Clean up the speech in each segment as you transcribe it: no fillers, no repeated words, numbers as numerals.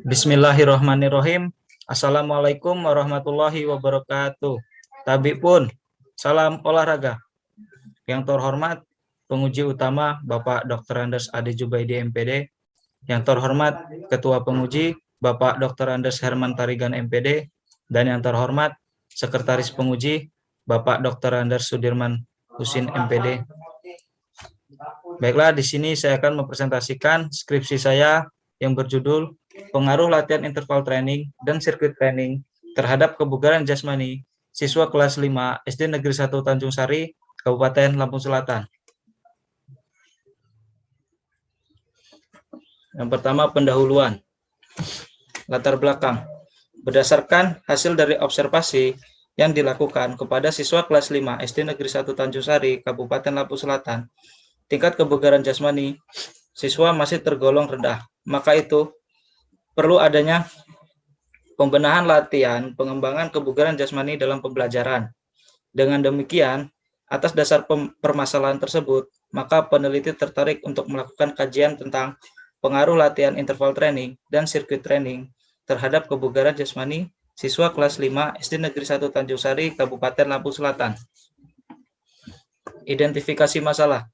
Bismillahirrahmanirrahim. Assalamualaikum warahmatullahi wabarakatuh. Tabi pun, salam olahraga. Yang terhormat, penguji utama Bapak Dr. Andes Ade Jubaidi MPD. Yang terhormat, Ketua Penguji Bapak Dr. Andes Herman Tarigan MPD. Dan yang terhormat, Sekretaris Penguji Bapak Dr. Andes Sudirman Husin MPD. Baiklah, di sini saya akan mempresentasikan skripsi saya yang berjudul Pengaruh Latihan Interval Training dan Sirkuit Training terhadap Kebugaran Jasmani Siswa Kelas 5 SD Negeri 1 Tanjung Sari, Kabupaten Lampung Selatan. Yang pertama, pendahuluan. Latar belakang. Berdasarkan hasil dari observasi yang dilakukan kepada siswa kelas 5 SD Negeri 1 Tanjung Sari, Kabupaten Lampung Selatan, tingkat kebugaran jasmani siswa masih tergolong rendah. Maka itu perlu adanya pembenahan latihan pengembangan kebugaran jasmani dalam pembelajaran. Dengan demikian, atas dasar permasalahan tersebut, maka peneliti tertarik untuk melakukan kajian tentang pengaruh latihan interval training dan sirkuit training terhadap kebugaran jasmani siswa kelas 5 SD Negeri 1 Tanjung Sari, Kabupaten Lampung Selatan. Identifikasi masalah.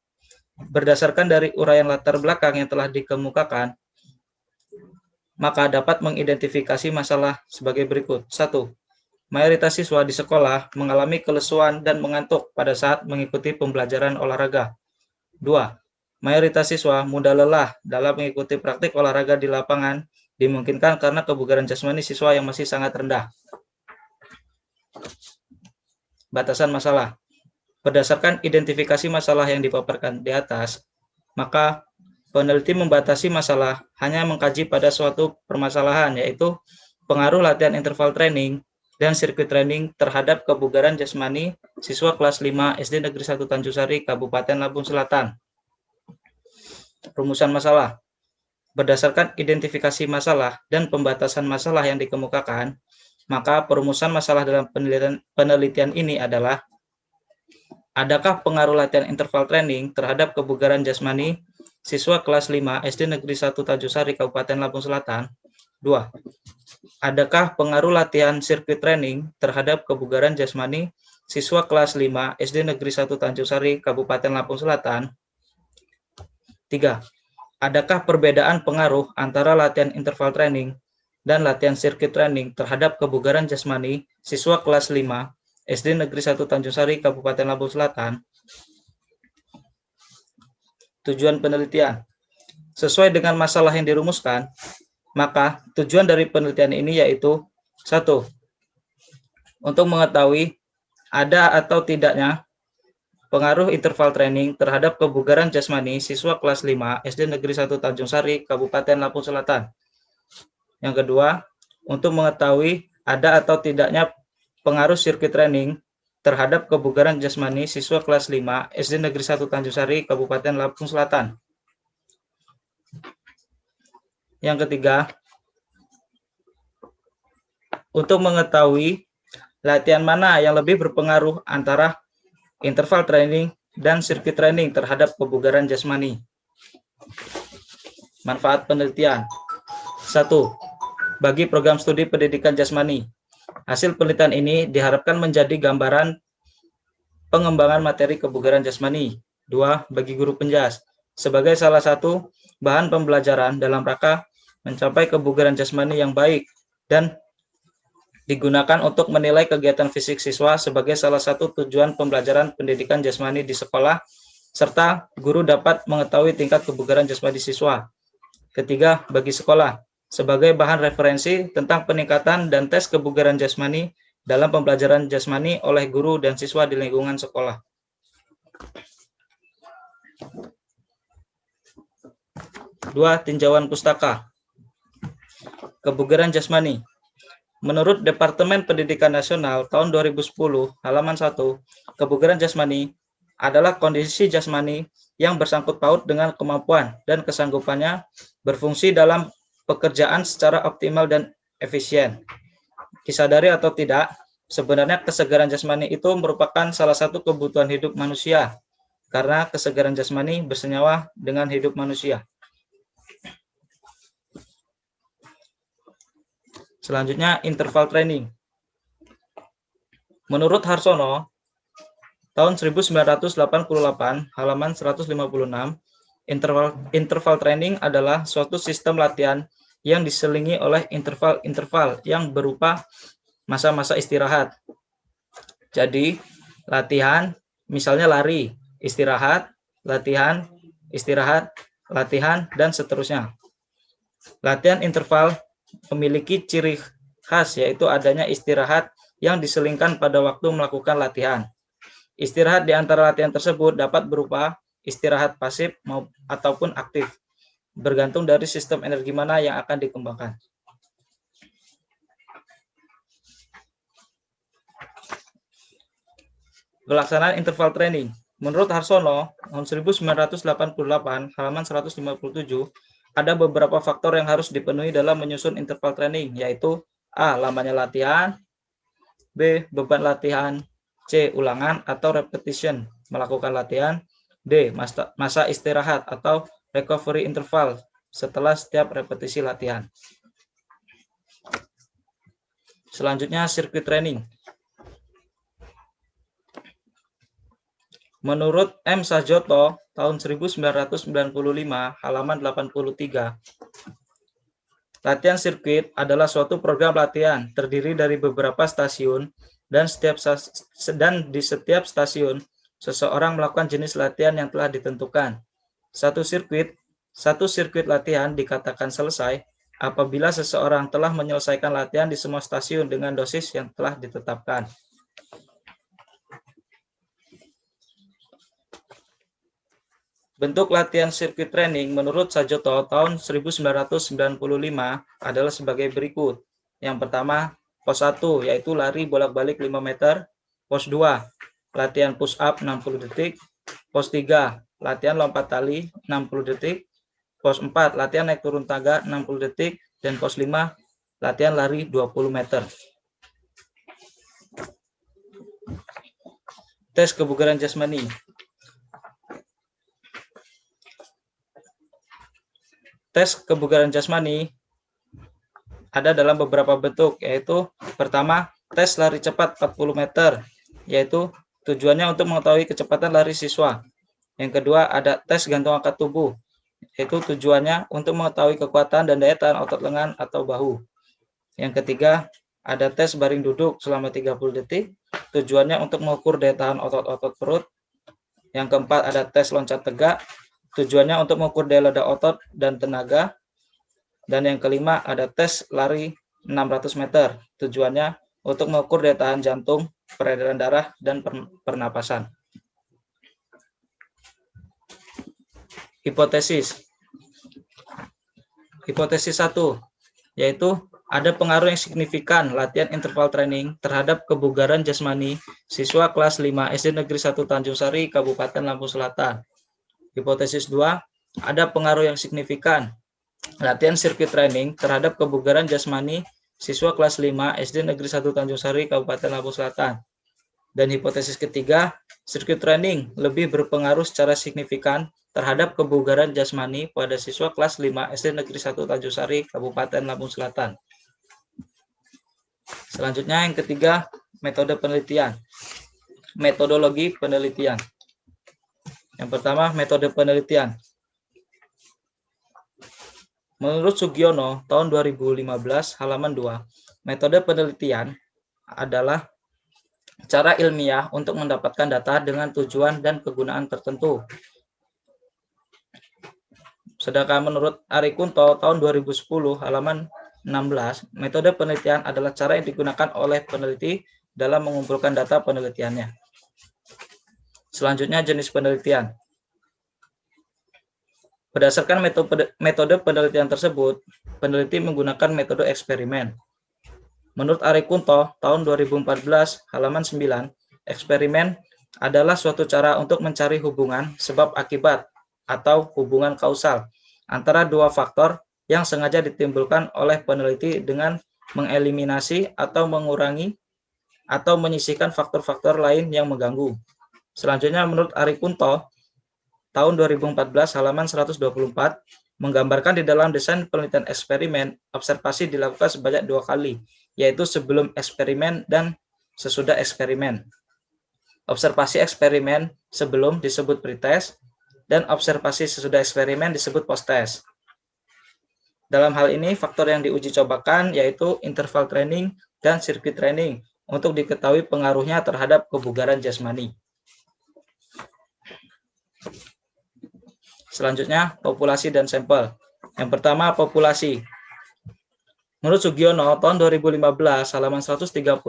Berdasarkan dari uraian latar belakang yang telah dikemukakan, maka dapat mengidentifikasi masalah sebagai berikut. 1. Mayoritas siswa di sekolah mengalami kelesuan dan mengantuk pada saat mengikuti pembelajaran olahraga. 2. Mayoritas siswa mudah lelah dalam mengikuti praktik olahraga di lapangan, dimungkinkan karena kebugaran jasmani siswa yang masih sangat rendah. Batasan masalah. Berdasarkan identifikasi masalah yang dipaparkan di atas, maka peneliti membatasi masalah hanya mengkaji pada suatu permasalahan, yaitu pengaruh latihan interval training dan sirkuit training terhadap kebugaran jasmani siswa kelas 5 SD Negeri 1 Tanjung Sari, Kabupaten Lampung Selatan. Rumusan masalah. Berdasarkan identifikasi masalah dan pembatasan masalah yang dikemukakan, maka perumusan masalah dalam penelitian ini adalah: adakah pengaruh latihan interval training terhadap kebugaran jasmani siswa kelas 5 SD Negeri 1 Tanjung Sari, Kabupaten Lampung Selatan? 2. Adakah pengaruh latihan sirkuit training terhadap kebugaran jasmani siswa kelas 5 SD Negeri 1 Tanjung Sari, Kabupaten Lampung Selatan? 3. Adakah perbedaan pengaruh antara latihan interval training dan latihan sirkuit training terhadap kebugaran jasmani siswa kelas 5 SD Negeri 1 Tanjung Sari, Kabupaten Lampung Selatan? Tujuan penelitian. Sesuai dengan masalah yang dirumuskan, maka tujuan dari penelitian ini yaitu: 1. Untuk mengetahui ada atau tidaknya pengaruh interval training terhadap kebugaran jasmani siswa kelas 5 SD Negeri 1 Tanjung Sari, Kabupaten Lampung Selatan. Yang kedua, untuk mengetahui ada atau tidaknya pengaruh sirkuit training terhadap kebugaran jasmani siswa kelas 5 SD Negeri 1 Tanjung Sari, Kabupaten Lampung Selatan. Yang ketiga, untuk mengetahui latihan mana yang lebih berpengaruh antara interval training dan sirkuit training terhadap kebugaran jasmani. Manfaat penelitian. 1. Bagi program studi pendidikan jasmani, hasil penelitian ini diharapkan menjadi gambaran pengembangan materi kebugaran jasmani. 2. Bagi guru penjas, sebagai salah satu bahan pembelajaran dalam rangka mencapai kebugaran jasmani yang baik dan digunakan untuk menilai kegiatan fisik siswa sebagai salah satu tujuan pembelajaran pendidikan jasmani di sekolah, serta guru dapat mengetahui tingkat kebugaran jasmani siswa. Ketiga, bagi sekolah, sebagai bahan referensi tentang peningkatan dan tes kebugaran jasmani dalam pembelajaran jasmani oleh guru dan siswa di lingkungan sekolah. Dua, tinjauan pustaka. Kebugaran jasmani. Menurut Departemen Pendidikan Nasional tahun 2010, halaman 1, kebugaran jasmani adalah kondisi jasmani yang bersangkut paut dengan kemampuan dan kesanggupannya berfungsi dalam pekerjaan secara optimal dan efisien. Disadari atau tidak, sebenarnya kesegaran jasmani itu merupakan salah satu kebutuhan hidup manusia, karena kesegaran jasmani bersenyawa dengan hidup manusia. Selanjutnya, interval training. Menurut Harsono, tahun 1988, halaman 156, interval training adalah suatu sistem latihan yang diselingi oleh interval-interval yang berupa masa-masa istirahat. Jadi, latihan, misalnya lari, istirahat, latihan, istirahat, latihan, dan seterusnya. Latihan interval memiliki ciri khas, yaitu adanya istirahat yang diselingkan pada waktu melakukan latihan. Istirahat di antara latihan tersebut dapat berupa istirahat pasif ataupun aktif, bergantung dari sistem energi mana yang akan dikembangkan. Pelaksanaan interval training. Menurut Harsono, tahun 1988, halaman 157, ada beberapa faktor yang harus dipenuhi dalam menyusun interval training, yaitu A. Lamanya latihan, B. Beban latihan, C. Ulangan atau repetition melakukan latihan, D. Masa istirahat atau recovery interval setelah setiap repetisi latihan. Selanjutnya, sirkuit training. Menurut M. Sajoto, tahun 1995, halaman 83, latihan sirkuit adalah suatu program latihan terdiri dari beberapa stasiun dan di setiap stasiun seseorang melakukan jenis latihan yang telah ditentukan. Satu sirkuit latihan dikatakan selesai apabila seseorang telah menyelesaikan latihan di semua stasiun dengan dosis yang telah ditetapkan. Bentuk latihan sirkuit training menurut Sajoto tahun 1995 adalah sebagai berikut. Yang pertama, pos 1 yaitu lari bolak-balik 5 meter, pos 2 latihan push up 60 detik, pos 3 latihan lompat tali 60 detik, pos 4 latihan naik turun tangga 60 detik, dan pos 5 latihan lari 20 meter. Tes kebugaran jasmani. Tes kebugaran jasmani ada dalam beberapa bentuk, yaitu pertama, tes lari cepat 40 meter, yaitu tujuannya untuk mengetahui kecepatan lari siswa. Yang kedua, ada tes gantung angkat tubuh, yaitu tujuannya untuk mengetahui kekuatan dan daya tahan otot lengan atau bahu. Yang ketiga, ada tes baring duduk selama 30 detik, tujuannya untuk mengukur daya tahan otot-otot perut. Yang keempat, ada tes loncat tegak, tujuannya untuk mengukur daya ledak otot dan tenaga. Dan yang kelima, ada tes lari 600 meter, tujuannya untuk mengukur daya tahan jantung, peredaran darah, dan pernapasan. Hipotesis. Hipotesis 1, yaitu ada pengaruh yang signifikan latihan interval training terhadap kebugaran jasmani siswa kelas 5 SD Negeri 1 Tanjung Sari, Kabupaten Lampung Selatan. Hipotesis 2, ada pengaruh yang signifikan latihan sirkuit training terhadap kebugaran jasmani siswa kelas 5 SD Negeri 1 Tanjung Sari, Kabupaten Lampung Selatan. Dan hipotesis ketiga, sirkuit training lebih berpengaruh secara signifikan terhadap kebugaran jasmani pada siswa kelas 5 SD Negeri 1 Tanjung Sari, Kabupaten Lampung Selatan. Selanjutnya yang ketiga, metode penelitian. Metodologi penelitian. Yang pertama, metode penelitian. Menurut Sugiono, tahun 2015, halaman 2, metode penelitian adalah cara ilmiah untuk mendapatkan data dengan tujuan dan kegunaan tertentu. Sedangkan menurut Ari Kunto, tahun 2010, halaman 16, metode penelitian adalah cara yang digunakan oleh peneliti dalam mengumpulkan data penelitiannya. Selanjutnya, jenis penelitian. Berdasarkan metode penelitian tersebut, peneliti menggunakan metode eksperimen. Menurut Ari Kunto, tahun 2014, halaman 9, eksperimen adalah suatu cara untuk mencari hubungan sebab akibat atau hubungan kausal antara dua faktor yang sengaja ditimbulkan oleh peneliti dengan mengeliminasi atau mengurangi atau menyisihkan faktor-faktor lain yang mengganggu. Selanjutnya, menurut Ari Kunto, tahun 2014, halaman 124, Menggambarkan di dalam desain penelitian eksperimen, observasi dilakukan sebanyak 2 kali, yaitu sebelum eksperimen dan sesudah eksperimen. Observasi eksperimen sebelum disebut pretest, dan observasi sesudah eksperimen disebut post-test. Dalam hal ini, faktor yang diuji cobakan yaitu interval training dan sirkuit training untuk diketahui pengaruhnya terhadap kebugaran jasmani. Selanjutnya, populasi dan sampel. Yang pertama, populasi. Menurut Sugiono, tahun 2015, halaman 135,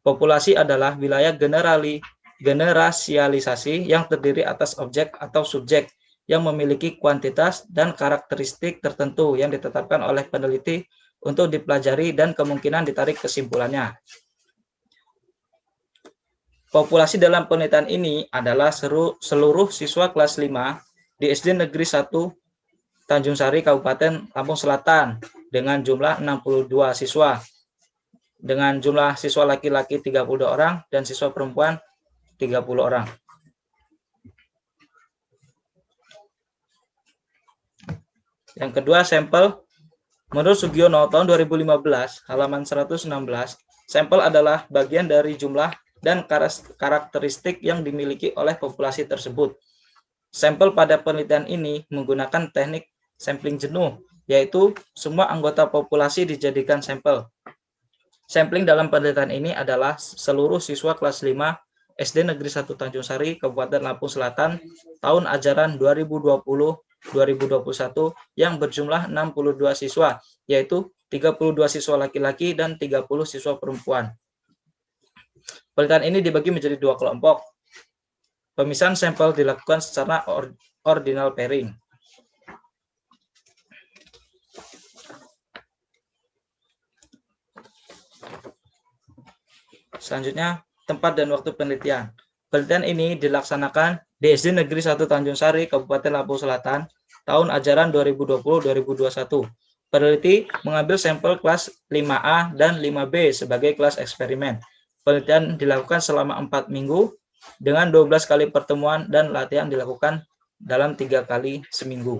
populasi adalah wilayah generasialisasi yang terdiri atas objek atau subjek yang memiliki kuantitas dan karakteristik tertentu yang ditetapkan oleh peneliti untuk dipelajari dan kemungkinan ditarik kesimpulannya. Populasi dalam penelitian ini adalah seluruh siswa kelas 5 di SD Negeri 1 Tanjung Sari, Kabupaten Lampung Selatan dengan jumlah 62 siswa. Dengan jumlah siswa laki-laki 32 orang dan siswa perempuan 30 orang. Yang kedua, sampel. Menurut Sugiono, tahun 2015, halaman 116, sampel adalah bagian dari jumlah dan karakteristik yang dimiliki oleh populasi tersebut. Sampel pada penelitian ini menggunakan teknik sampling jenuh, yaitu semua anggota populasi dijadikan sampel. Sampling dalam penelitian ini adalah seluruh siswa kelas 5 SD Negeri 1 Tanjung Sari, Kabupaten Lampung Selatan, tahun ajaran 2020-2021 yang berjumlah 62 siswa, yaitu 32 siswa laki-laki dan 30 siswa perempuan. Penelitian ini dibagi menjadi 2 kelompok. Pemisahan sampel dilakukan secara ordinal pairing. Selanjutnya, tempat dan waktu penelitian. Penelitian ini dilaksanakan di SD Negeri 1 Tanjung Sari, Kabupaten Lampung Selatan, tahun ajaran 2020-2021. Peneliti mengambil sampel kelas 5A dan 5B sebagai kelas eksperimen. Penelitian dilakukan selama 4 minggu dengan 12 kali pertemuan dan latihan dilakukan dalam 3 kali seminggu.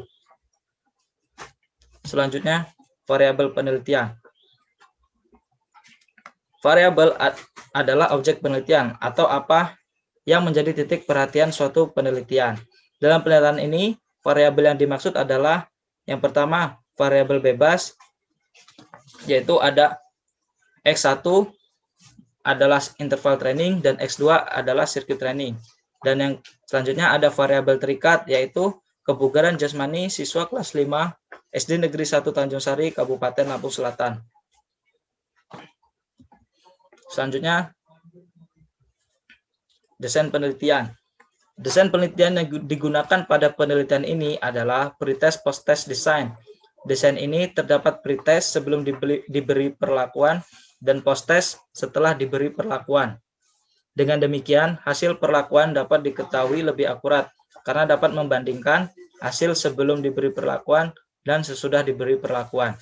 Selanjutnya, variabel penelitian. Variabel adalah objek penelitian atau apa yang menjadi titik perhatian suatu penelitian. Dalam penelitian ini, variabel yang dimaksud adalah yang pertama, variabel bebas, yaitu ada X1 adalah interval training dan X2 adalah circuit training. Dan yang selanjutnya ada variabel terikat, yaitu kebugaran jasmani siswa kelas 5 SD Negeri 1 Tanjung Sari, Kabupaten Lampung Selatan. Selanjutnya, desain penelitian. Desain penelitian yang digunakan pada penelitian ini adalah pretest post-test design. Desain ini terdapat pretest sebelum diberi perlakuan dan post-test setelah diberi perlakuan. Dengan demikian, hasil perlakuan dapat diketahui lebih akurat karena dapat membandingkan hasil sebelum diberi perlakuan dan sesudah diberi perlakuan.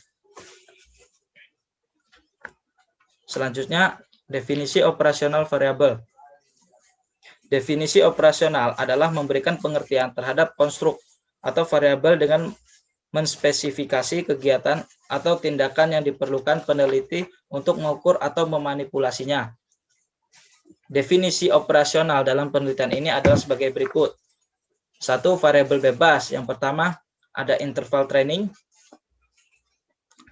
Selanjutnya, definisi operasional variabel. Definisi operasional adalah memberikan pengertian terhadap konstruk atau variabel dengan menspesifikasi kegiatan atau tindakan yang diperlukan peneliti untuk mengukur atau memanipulasinya. Definisi operasional dalam penelitian ini adalah sebagai berikut. 1. Variabel bebas. Yang pertama, ada interval training.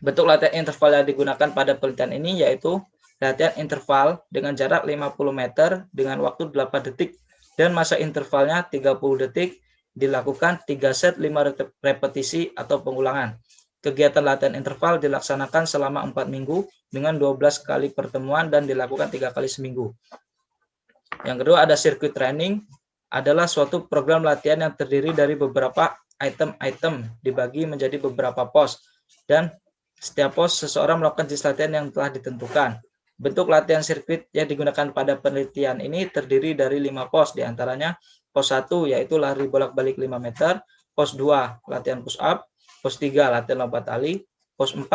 Bentuk latihan interval yang digunakan pada penelitian ini yaitu latihan interval dengan jarak 50 meter dengan waktu 8 detik dan masa intervalnya 30 detik, dilakukan 3 set 5 repetisi atau pengulangan. Kegiatan latihan interval dilaksanakan selama 4 minggu dengan 12 kali pertemuan dan dilakukan 3 kali seminggu. Yang kedua ada circuit training, adalah suatu program latihan yang terdiri dari beberapa item-item dibagi menjadi beberapa pos, dan setiap pos seseorang melakukan jenis latihan yang telah ditentukan. Bentuk latihan sirkuit yang digunakan pada penelitian ini terdiri dari 5 pos, diantaranya pos 1 yaitu lari bolak-balik 5 meter, pos 2 latihan push up, pos 3 latihan lompat tali, pos 4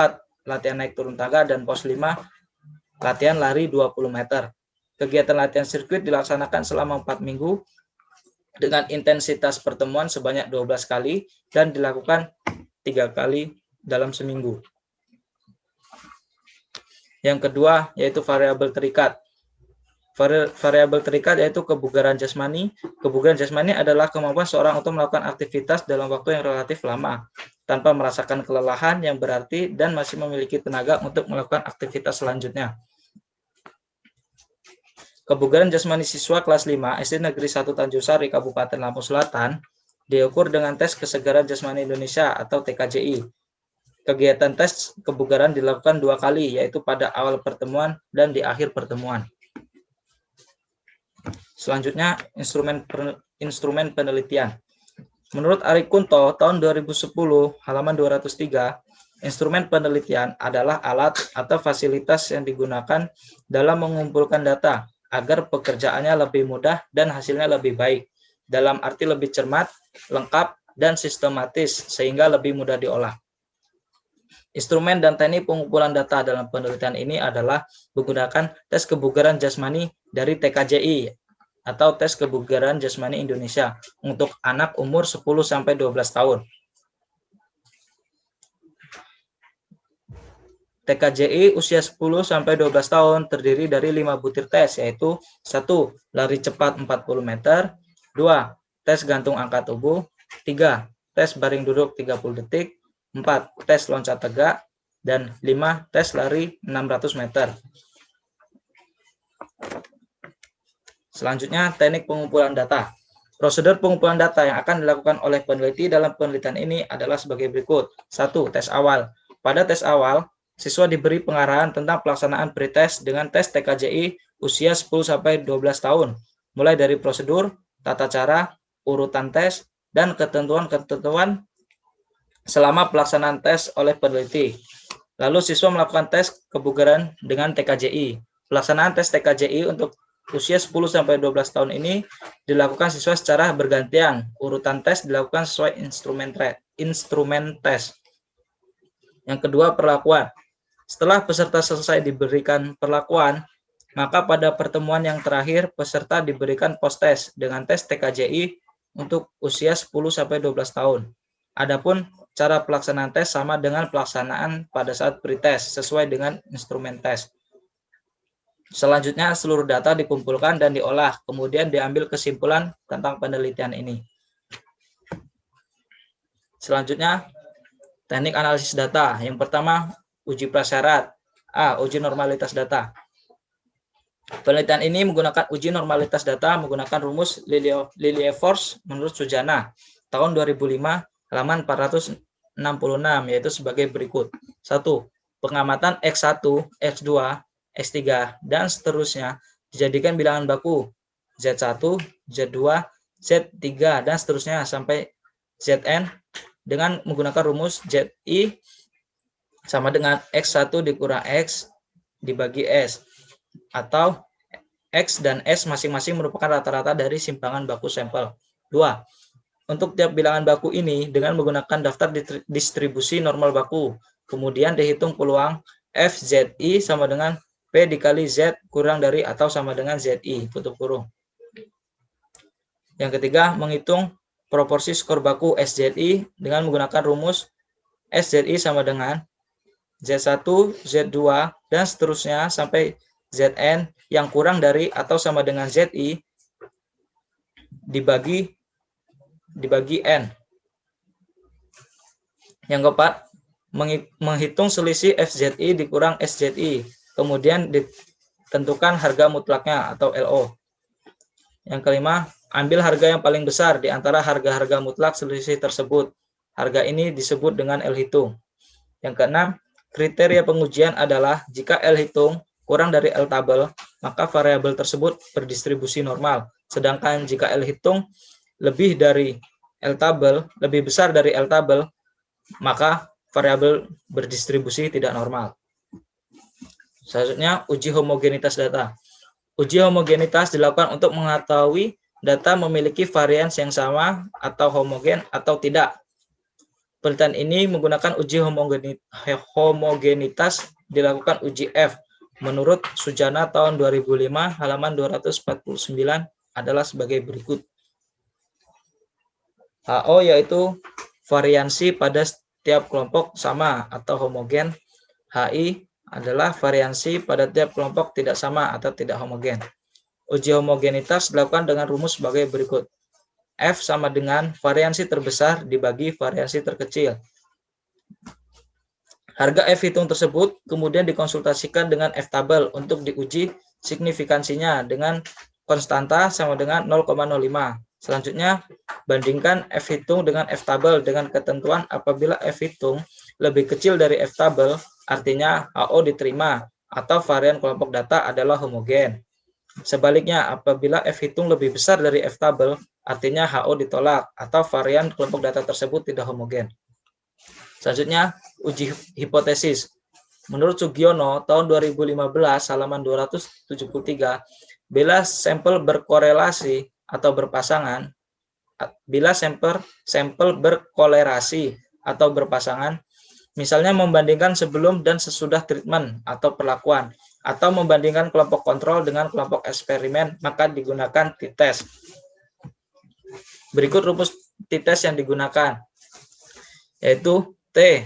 latihan naik turun tangga, dan pos 5 latihan lari 20 meter. Kegiatan latihan sirkuit dilaksanakan selama 4 minggu dengan intensitas pertemuan sebanyak 12 kali dan dilakukan 3 kali dalam seminggu. Yang kedua yaitu variabel terikat. Variabel terikat yaitu kebugaran jasmani. Kebugaran jasmani adalah kemampuan seorang untuk melakukan aktivitas dalam waktu yang relatif lama, tanpa merasakan kelelahan yang berarti dan masih memiliki tenaga untuk melakukan aktivitas selanjutnya. Kebugaran jasmani siswa kelas 5 SD Negeri 1 Tanjung Sari, Kabupaten Lampung Selatan, diukur dengan tes kesegaran jasmani Indonesia atau TKJI. Kegiatan tes kebugaran dilakukan 2 kali, yaitu pada awal pertemuan dan di akhir pertemuan. Selanjutnya, instrumen penelitian. Menurut Ari Kunto, tahun 2010, halaman 203, instrumen penelitian adalah alat atau fasilitas yang digunakan dalam mengumpulkan data agar pekerjaannya lebih mudah dan hasilnya lebih baik, dalam arti lebih cermat, lengkap, dan sistematis, sehingga lebih mudah diolah. Instrumen dan teknik pengumpulan data dalam penelitian ini adalah menggunakan tes kebugaran jasmani dari TKJI atau tes kebugaran jasmani Indonesia untuk anak umur 10-12 tahun. TKJI usia 10-12 tahun terdiri dari 5 butir tes, yaitu 1. Lari cepat 40 meter, 2. Tes gantung angkat tubuh, 3. Tes baring duduk 30 detik, 4. Tes loncat tegak, dan 5. Tes lari 600 meter. Selanjutnya, teknik pengumpulan data. Prosedur pengumpulan data yang akan dilakukan oleh peneliti dalam penelitian ini adalah sebagai berikut. 1. Tes awal. Pada tes awal, siswa diberi pengarahan tentang pelaksanaan pretest dengan tes TKJI usia 10-12 tahun, mulai dari prosedur, tata cara, urutan tes, dan ketentuan-ketentuan selama pelaksanaan tes oleh peneliti. Lalu siswa melakukan tes kebugaran dengan TKJI. Pelaksanaan tes TKJI untuk usia 10-12 tahun ini dilakukan siswa secara bergantian. Urutan tes dilakukan sesuai instrumen tes. Yang kedua, perlakuan. Setelah peserta selesai diberikan perlakuan, maka pada pertemuan yang terakhir peserta diberikan post-tes dengan tes TKJI untuk usia 10-12 tahun. Adapun cara pelaksanaan tes sama dengan pelaksanaan pada saat pretest sesuai dengan instrumen tes. Selanjutnya, seluruh data dikumpulkan dan diolah, kemudian diambil kesimpulan tentang penelitian ini. Selanjutnya, teknik analisis data. Yang pertama, uji prasyarat. A. Uji normalitas data. Penelitian ini menggunakan uji normalitas data menggunakan rumus Lilliefors menurut Sujana, tahun 2005, halaman 466, yaitu sebagai berikut. 1. Pengamatan X1, X2, X3, dan seterusnya dijadikan bilangan baku Z1, Z2, Z3, dan seterusnya sampai Zn dengan menggunakan rumus Zi sama dengan X1 dikurang X dibagi S, atau X dan S masing-masing merupakan rata-rata dari simpangan baku sampel. 2. Untuk tiap bilangan baku ini dengan menggunakan daftar distribusi normal baku, kemudian dihitung peluang FZI sama dengan P dikali Z kurang dari atau sama dengan ZI, tutup kurung. Yang ketiga, menghitung proporsi skor baku SZI dengan menggunakan rumus SZI sama dengan Z1, Z2, dan seterusnya sampai Zn yang kurang dari atau sama dengan Zi dibagi N. Yang keempat, menghitung selisih FZI dikurang SZI, kemudian ditentukan harga mutlaknya atau LO. Yang kelima, ambil harga yang paling besar di antara harga-harga mutlak selisih tersebut. Harga ini disebut dengan L hitung. Yang keenam, kriteria pengujian adalah jika L hitung kurang dari L tabel, maka variabel tersebut berdistribusi normal. Sedangkan jika L hitung lebih dari L tabel, lebih besar dari L tabel, maka variabel berdistribusi tidak normal. Selanjutnya, uji homogenitas data. Uji homogenitas dilakukan untuk mengetahui data memiliki varians yang sama atau homogen atau tidak. Penelitian ini menggunakan uji homogenitas dilakukan uji F. Menurut Sujana tahun 2005, halaman 249 adalah sebagai berikut. HO yaitu variansi pada tiap kelompok sama atau homogen. HI adalah variansi pada tiap kelompok tidak sama atau tidak homogen. Uji homogenitas dilakukan dengan rumus sebagai berikut. F sama dengan variansi terbesar dibagi variansi terkecil. Harga F hitung tersebut kemudian dikonsultasikan dengan F tabel untuk diuji signifikansinya dengan konstanta sama dengan 0,05. Selanjutnya, bandingkan F hitung dengan F tabel dengan ketentuan apabila F hitung lebih kecil dari F tabel, artinya HO diterima atau varian kelompok data adalah homogen. Sebaliknya, apabila F hitung lebih besar dari F tabel, artinya HO ditolak atau varian kelompok data tersebut tidak homogen. Selanjutnya, uji hipotesis. Menurut Sugiono, tahun 2015, halaman 273, bila sampel berkorelasi atau berpasangan, misalnya membandingkan sebelum dan sesudah treatment atau perlakuan, atau membandingkan kelompok kontrol dengan kelompok eksperimen, maka digunakan t-test. Berikut rumus t-test yang digunakan, yaitu T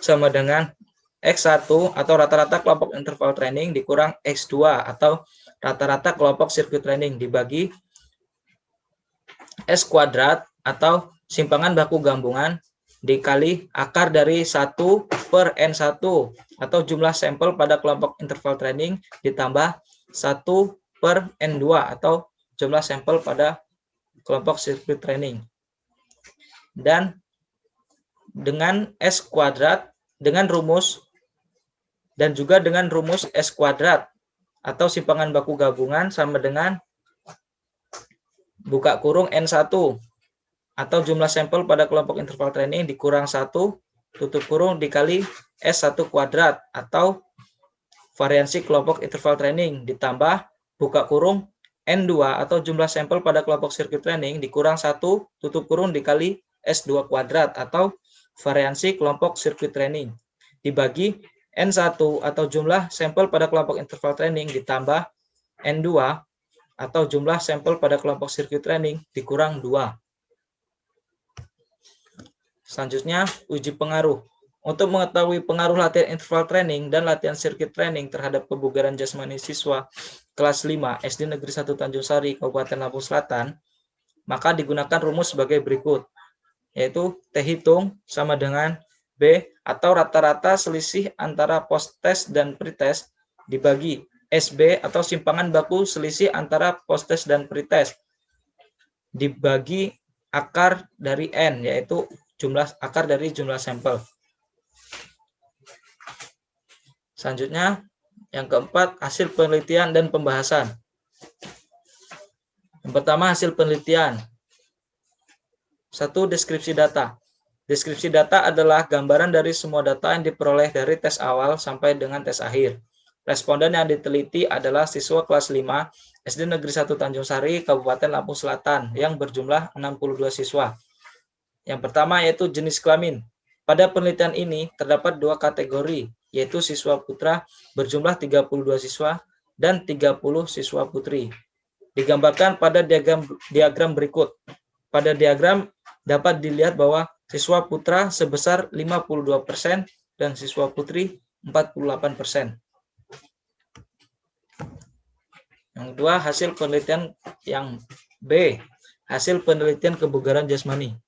sama dengan X1 atau rata-rata kelompok interval training dikurang X2 atau rata-rata kelompok sirkuit training dibagi S kuadrat atau simpangan baku gabungan dikali akar dari 1 per N1 atau jumlah sampel pada kelompok interval training ditambah 1 per N2 atau jumlah sampel pada kelompok sirkuit training. Dan dengan S kuadrat dengan rumus dan juga dengan rumus S kuadrat atau simpangan baku gabungan sama dengan buka kurung N1 atau jumlah sampel pada kelompok interval training dikurang 1 tutup kurung dikali S1 kuadrat atau variansi kelompok interval training ditambah buka kurung N2 atau jumlah sampel pada kelompok sirkuit training dikurang 1 tutup kurung dikali S2 kuadrat atau variansi kelompok sirkuit training dibagi N1 atau jumlah sampel pada kelompok interval training ditambah N2 atau jumlah sampel pada kelompok sirkuit training dikurang 2. Selanjutnya, uji pengaruh. Untuk mengetahui pengaruh latihan interval training dan latihan sirkuit training terhadap kebugaran jasmani siswa kelas 5 SD Negeri 1 Tanjung Sari, Kabupaten Lampung Selatan, maka digunakan rumus sebagai berikut, yaitu T hitung sama dengan B atau rata-rata selisih antara post-test dan pre-test dibagi SB atau simpangan baku selisih antara post-test dan pre-test dibagi akar dari N, yaitu akar dari jumlah sampel. Selanjutnya, yang keempat, hasil penelitian dan pembahasan. Yang pertama, hasil penelitian. 1. Deskripsi data. Deskripsi data adalah gambaran dari semua data yang diperoleh dari tes awal sampai dengan tes akhir. Responden yang diteliti adalah siswa kelas 5 SD Negeri 1 Tanjung Sari, Kabupaten Lampung Selatan yang berjumlah 62 siswa. Yang pertama yaitu jenis kelamin. Pada penelitian ini terdapat 2 kategori, yaitu siswa putra berjumlah 32 siswa dan 30 siswa putri. Digambarkan pada diagram berikut. Pada diagram dapat dilihat bahwa siswa putra sebesar 52% dan siswa putri 48%. Yang kedua, hasil penelitian yang B, hasil penelitian kebugaran jasmani.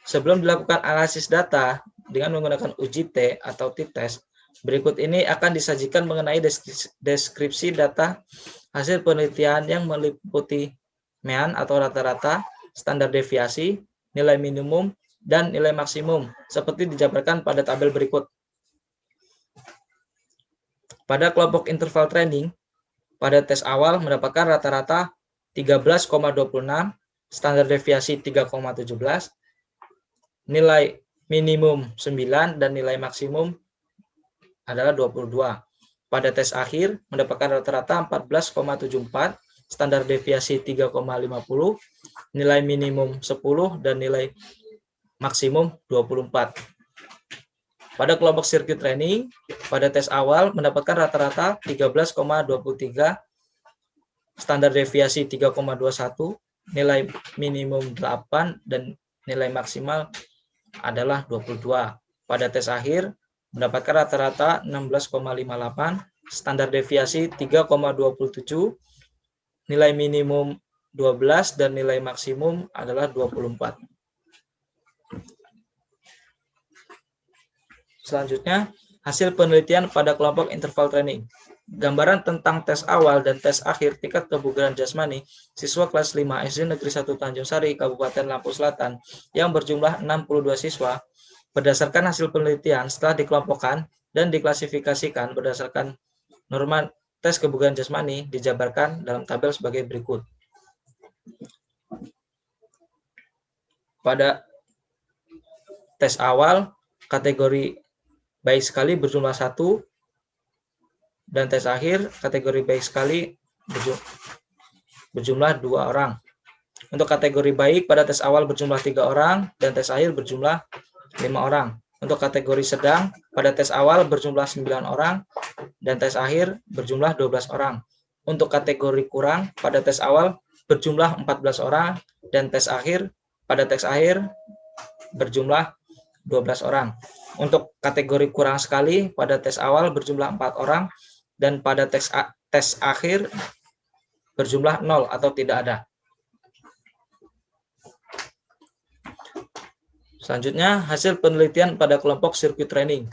Sebelum dilakukan analisis data dengan menggunakan uji T atau t-test, berikut ini akan disajikan mengenai deskripsi data hasil penelitian yang meliputi mean atau rata-rata, standar deviasi, nilai minimum, dan nilai maksimum, seperti dijabarkan pada tabel berikut. Pada kelompok interval training, pada tes awal mendapatkan rata-rata 13,26, standar deviasi 3,17, nilai minimum 9, dan nilai maksimum adalah 22. Pada tes akhir mendapatkan rata-rata 14,74, standar deviasi 3,50, nilai minimum 10, dan nilai maksimum 24. Pada kelompok sirkuit training, pada tes awal mendapatkan rata-rata 13,23, standar deviasi 3,21, nilai minimum 8, dan nilai maksimal adalah 22. pada tes akhir mendapatkan rata-rata 16,58, standar deviasi 3,27, nilai minimum 12 dan nilai maksimum adalah 24. Selanjutnya, hasil penelitian pada kelompok interval training. Gambaran tentang tes awal dan tes akhir tingkat kebugaran jasmani siswa kelas 5 SD Negeri 1 Tanjung Sari, Kabupaten Lampung Selatan yang berjumlah 62 siswa berdasarkan hasil penelitian setelah dikelompokkan dan diklasifikasikan berdasarkan norma tes kebugaran jasmani dijabarkan dalam tabel sebagai berikut. Pada tes awal, kategori baik sekali berjumlah 1, dan tes akhir kategori baik sekali berjumlah 2 orang. Untuk kategori baik pada tes awal berjumlah 3 orang dan tes akhir berjumlah 5 orang. Untuk kategori sedang pada tes awal berjumlah 9 orang dan tes akhir berjumlah 12 orang. Untuk kategori kurang pada tes awal berjumlah 14 orang dan tes akhir berjumlah 12 orang. Untuk kategori kurang sekali pada tes awal berjumlah 4 orang dan pada tes akhir berjumlah 0 atau tidak ada. Selanjutnya, hasil penelitian pada kelompok sirkuit training.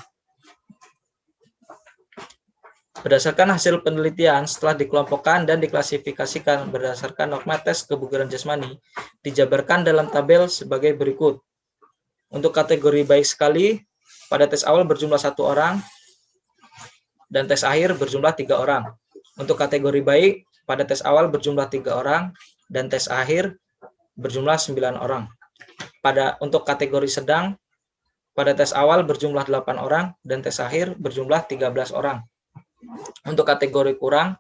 Berdasarkan hasil penelitian setelah dikelompokkan dan diklasifikasikan berdasarkan norma tes kebugaran jasmani dijabarkan dalam tabel sebagai berikut. Untuk kategori baik sekali, pada tes awal berjumlah 1 orang dan tes akhir berjumlah 3 orang. Untuk kategori baik, pada tes awal berjumlah 3 orang dan tes akhir berjumlah 9 orang. Untuk kategori sedang, pada tes awal berjumlah 8 orang dan tes akhir berjumlah 13 orang. Untuk kategori kurang,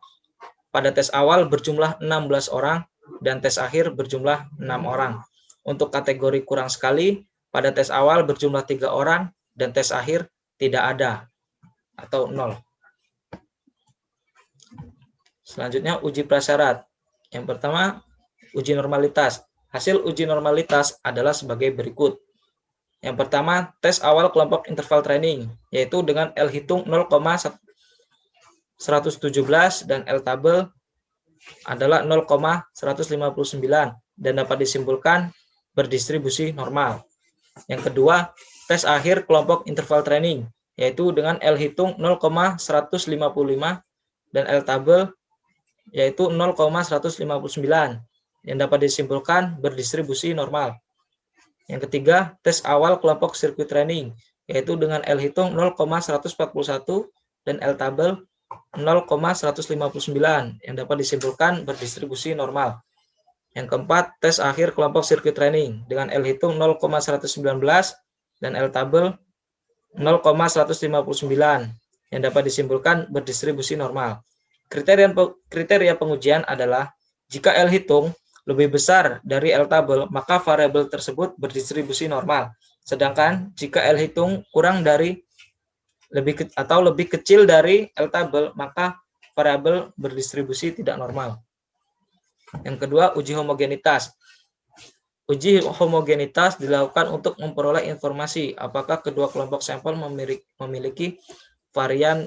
pada tes awal berjumlah 16 orang dan tes akhir berjumlah 6 orang. Untuk kategori kurang sekali, pada tes awal berjumlah 3 orang dan tes akhir tidak ada atau 0. Selanjutnya, uji prasyarat. Yang pertama, uji normalitas. Hasil uji normalitas adalah sebagai berikut. Yang pertama, tes awal kelompok interval training, yaitu dengan L hitung 0,117 dan L tabel adalah 0,159 dan dapat disimpulkan berdistribusi normal. Yang kedua, tes akhir kelompok interval training, yaitu dengan L hitung 0,155 dan L tabel yaitu 0,159 yang dapat disimpulkan berdistribusi normal. Yang ketiga, tes awal kelompok sirkuit training, yaitu dengan L hitung 0,141 dan L tabel 0,159 yang dapat disimpulkan berdistribusi normal. Yang keempat, tes akhir kelompok sirkuit training dengan L hitung 0,119 dan L tabel 0,159 yang dapat disimpulkan berdistribusi normal. Kriteria pengujian adalah jika L hitung lebih besar dari L tabel, maka variabel tersebut berdistribusi normal. Sedangkan jika L hitung kurang dari lebih kecil dari L tabel, maka variabel berdistribusi tidak normal. Yang kedua, uji homogenitas. Uji homogenitas dilakukan untuk memperoleh informasi apakah kedua kelompok sampel memiliki varian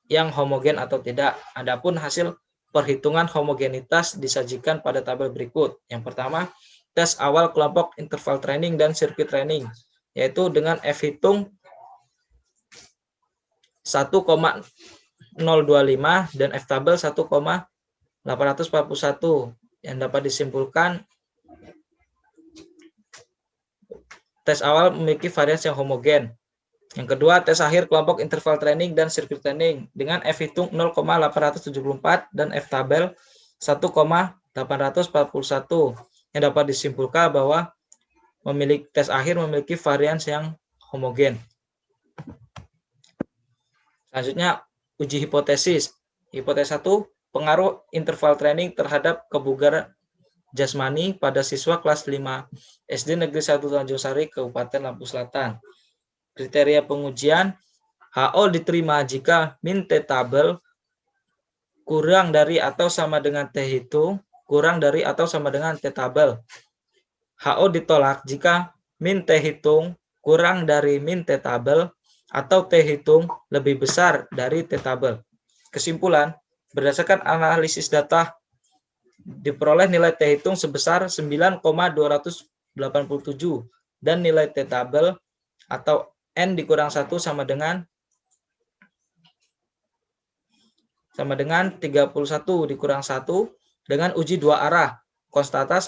yang homogen atau tidak. Adapun hasil perhitungan homogenitas disajikan pada tabel berikut. Yang pertama, tes awal kelompok interval training dan sirkuit training, yaitu dengan F hitung 1,025 dan F tabel 1,841 yang dapat disimpulkan tes awal memiliki variasi yang homogen. Yang kedua, tes akhir kelompok interval training dan sirkuit training dengan F hitung 0,874 dan F tabel 1,841 yang dapat disimpulkan bahwa tes akhir memiliki variasi yang homogen. Selanjutnya, uji hipotesis. Hipotesis 1, pengaruh interval training terhadap kebugaran jasmani pada siswa kelas 5 SD Negeri 1 Tanjung Sari, Kabupaten Lampung Selatan. Kriteria pengujian, HO diterima jika min T tabel kurang dari atau sama dengan T hitung kurang dari atau sama dengan T tabel. HO ditolak jika min T hitung kurang dari min T tabel atau T hitung lebih besar dari T tabel. Kesimpulan, berdasarkan analisis data diperoleh nilai T hitung sebesar 9,287 dan nilai T tabel atau N dikurang 1 sama dengan 31 dikurang 1 dengan uji dua arah. Konstanta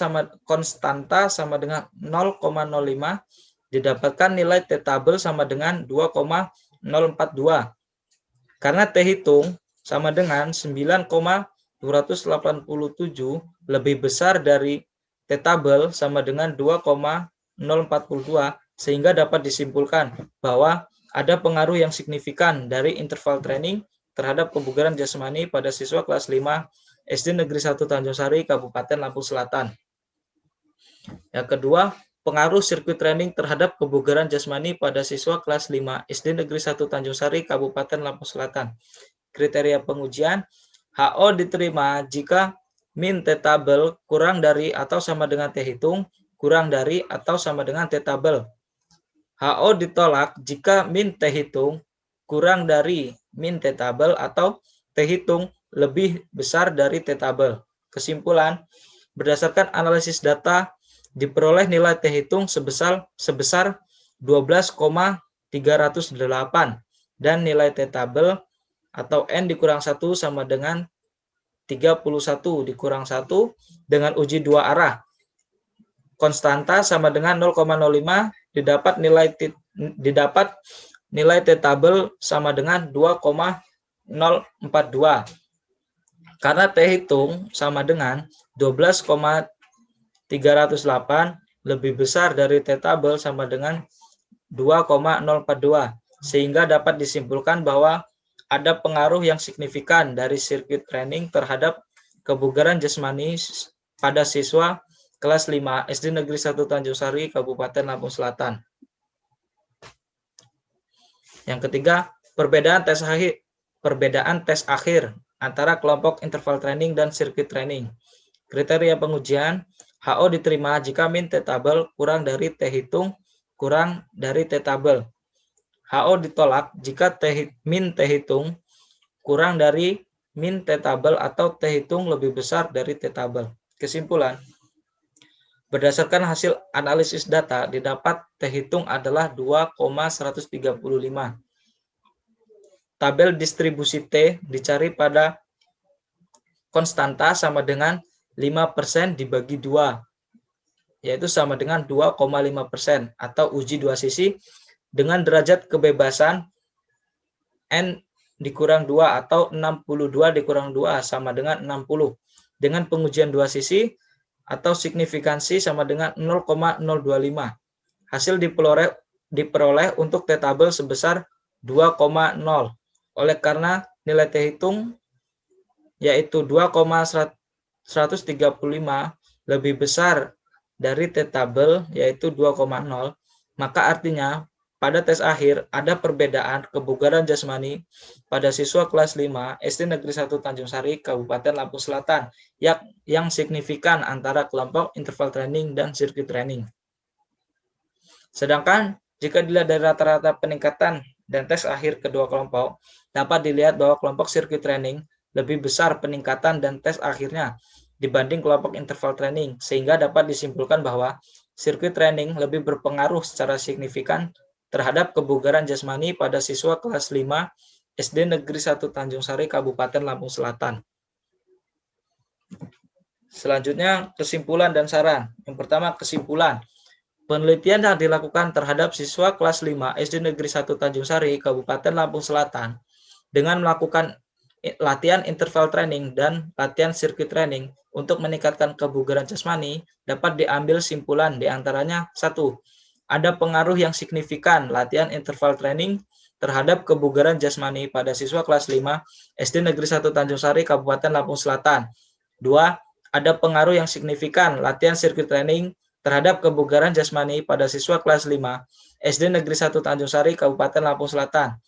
sama dengan 0,05 didapatkan nilai T tabel sama dengan 2,042. Karena T hitung sama dengan 9,287 lebih besar dari T tabel sama dengan 2,042, sehingga dapat disimpulkan bahwa ada pengaruh yang signifikan dari interval training terhadap kebugaran jasmani pada siswa kelas 5 SD Negeri 1 Tanjungsari, Kabupaten Lampung Selatan. Yang kedua, pengaruh sirkuit training terhadap kebugaran jasmani pada siswa kelas 5 SD Negeri 1 Tanjungsari, Kabupaten Lampung Selatan. Kriteria pengujian, HO diterima jika min T tabel kurang dari atau sama dengan T hitung, kurang dari atau sama dengan T tabel. HO ditolak jika min T hitung kurang dari min T tabel atau T hitung lebih besar dari T tabel. Kesimpulan, berdasarkan analisis data diperoleh nilai T hitung sebesar 12,308 dan nilai T tabel atau N dikurang 1 sama dengan 31 dikurang 1 dengan uji dua arah. Konstanta sama dengan 0,05 didapat nilai T tabel sama dengan 2,042. Karena T hitung sama dengan 12,308 lebih besar dari T tabel sama dengan 2,042, sehingga dapat disimpulkan bahwa ada pengaruh yang signifikan dari sirkuit training terhadap kebugaran jasmani pada siswa kelas 5 SD Negeri 1 Tanjungsari, Kabupaten Lampung Selatan. Yang ketiga, perbedaan tes akhir antara kelompok interval training dan sirkuit training. Kriteria pengujian, HO diterima jika min T tabel kurang dari T hitung kurang dari T tabel. HO ditolak jika min T hitung kurang dari min T tabel atau T hitung lebih besar dari T tabel. Kesimpulan, berdasarkan hasil analisis data didapat T hitung adalah 2,135. Tabel distribusi T dicari pada konstanta sama dengan 5% dibagi 2, yaitu sama dengan 2,5% atau uji dua sisi dengan derajat kebebasan N dikurang 2 atau 62 dikurang 2 sama dengan 60 dengan pengujian dua sisi atau signifikansi sama dengan 0,025. Hasil diperoleh untuk T tabel sebesar 2,0. Oleh karena nilai T hitung yaitu 2,135 lebih besar dari T tabel yaitu 2,0, maka artinya pada tes akhir ada perbedaan kebugaran jasmani pada siswa kelas 5 SD Negeri 1 Tanjungsari, Kabupaten Lampung Selatan yang signifikan antara kelompok interval training dan sirkuit training. Sedangkan jika dilihat dari rata-rata peningkatan dan tes akhir kedua kelompok, dapat dilihat bahwa kelompok sirkuit training lebih besar peningkatan dan tes akhirnya dibanding kelompok interval training, sehingga dapat disimpulkan bahwa sirkuit training lebih berpengaruh secara signifikan terhadap kebugaran jasmani pada siswa kelas 5 SD Negeri 1 Tanjungsari, Kabupaten Lampung Selatan. Selanjutnya, kesimpulan dan saran. Yang pertama, kesimpulan. Penelitian yang dilakukan terhadap siswa kelas 5 SD Negeri 1 Tanjungsari, Kabupaten Lampung Selatan dengan melakukan latihan interval training dan latihan sirkuit training untuk meningkatkan kebugaran jasmani dapat diambil simpulan diantaranya 1. Ada pengaruh yang signifikan latihan interval training terhadap kebugaran jasmani pada siswa kelas 5 SD Negeri 1 Tanjungsari, Kabupaten Lampung Selatan. 2. Ada pengaruh yang signifikan latihan sirkuit training terhadap kebugaran jasmani pada siswa kelas 5 SD Negeri 1 Tanjungsari, Kabupaten Lampung Selatan.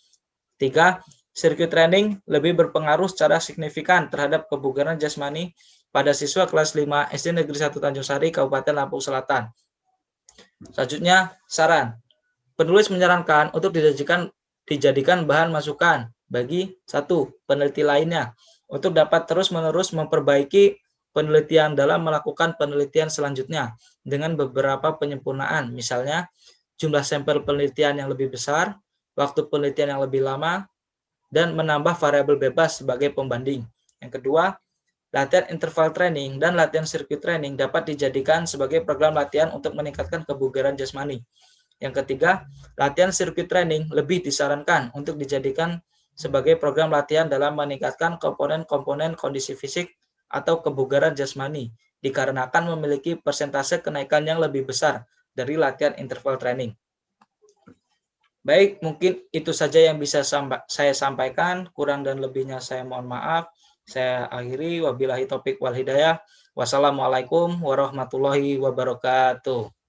3. Sirkuit training lebih berpengaruh secara signifikan terhadap kebugaran jasmani pada siswa kelas 5 SD Negeri 1 Tanjungsari, Kabupaten Lampung Selatan. Selanjutnya, saran. Penulis menyarankan untuk disajikan dijadikan bahan masukan bagi peneliti lainnya untuk dapat terus-menerus memperbaiki penelitian dalam melakukan penelitian selanjutnya dengan beberapa penyempurnaan, misalnya jumlah sampel penelitian yang lebih besar, waktu penelitian yang lebih lama, dan menambah variabel bebas sebagai pembanding. Yang kedua, latihan interval training dan latihan sirkuit training dapat dijadikan sebagai program latihan untuk meningkatkan kebugaran jasmani. Yang ketiga, latihan sirkuit training lebih disarankan untuk dijadikan sebagai program latihan dalam meningkatkan komponen-komponen kondisi fisik atau kebugaran jasmani, dikarenakan memiliki persentase kenaikan yang lebih besar dari latihan interval training. Baik, mungkin itu saja yang bisa saya sampaikan. Kurang dan lebihnya saya mohon maaf. Saya akhiri. Wabillahi taufik wal hidayah. Wassalamualaikum warahmatullahi wabarakatuh.